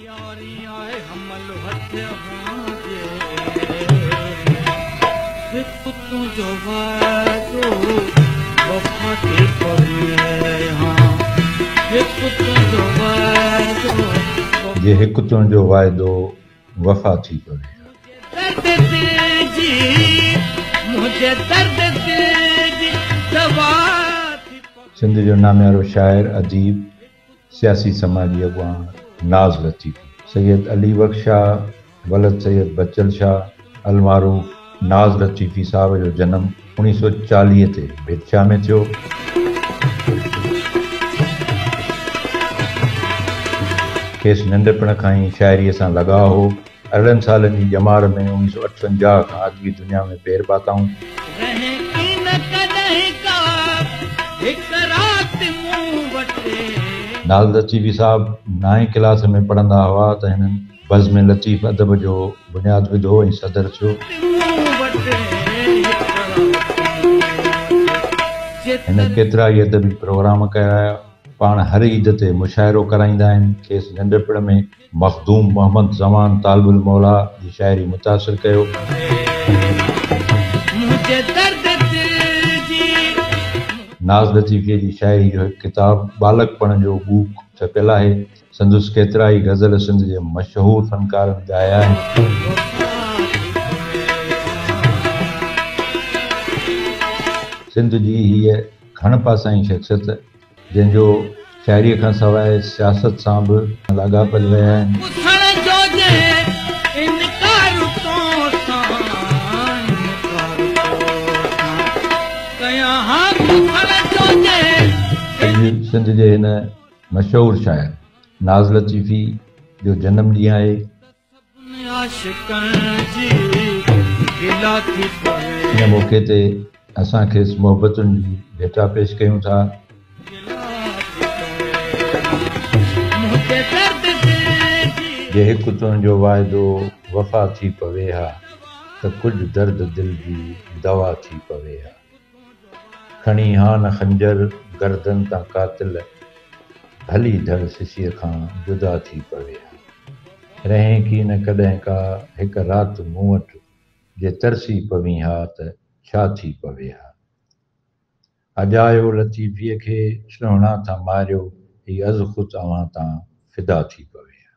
जे हिकु तुंहिंजो वाइदो वफ़ा थी पवे। सिंध जो नामियारो शाइर, अदीब, सियासी समाजी अॻवान नाज़ लतीफ़ी। सैयद अली बख्श शाह, वलद सैयद बच्चल शाह, अलमारूफ नाज़ लतीफ़ी साहब जो जनम 1940 ते भितशा में थियो। खेसि नंढपण खां ई शाइरीअ सां लॻाउ हो। 18 सालनि जी ॼमार में 1958 खां अदबी दुनिया में पेर पाताऊं। नाज़ लतीफ़ी साहब 9हीं क्लास में पढ़ंदा हुआ त हिननि बज़्म लतीफ़ अदब जो बुनियाद विधो ऐं सदर थियो। हिन केतिरा ई अदबी प्रोग्राम कया। पाण हर ईद ते मुशाइरो कराईंदा आहिनि। खेसि नंढपण में मखदूम मोहम्मद ज़मान तालिबुल मौला जी शाइरी मुतासिर कयो। नाज़ लतीफ़ीअ जी शाइरी जो हिकु किताबु बालकपण जो बूक छपियल आहे। संदसि केतिरा ई गज़ल सिंध जे मशहूर फ़नकारनि ॻाया आहिनि। सिंध जी हीअ घण पासाई शख़्सियत जंहिंजो शाइरीअ खां सवाइ सियासत सां बि लाॻापियल रहिया आहिनि। सिंध जे हिन मशहूर शाइर नाज़ लतीफ़ी जो जनम ॾींहुं आहे। हिन मौक़े ते असां खेसि मोहबतुनि जी भेटा पेश कयूं था। जे हिकु तुंहिंजो वाइदो वफ़ा थी पवे हा त कुझु दर्द दिल जी दवा थी पवे हा। खणी हान खंजर गर्दन तां कातिल भली धड़ सिसीअ खां जुदा थी पवे हा। रहें की न कॾहिं का हिकु राति मूं वटि जे तरसी पवीं हा त छा थी पवे हा। अजायो लतीफ़ीअ खे सुहिणा था मारियो ही अज़ ख़ुद अवां तां फिदा थी पवे हा।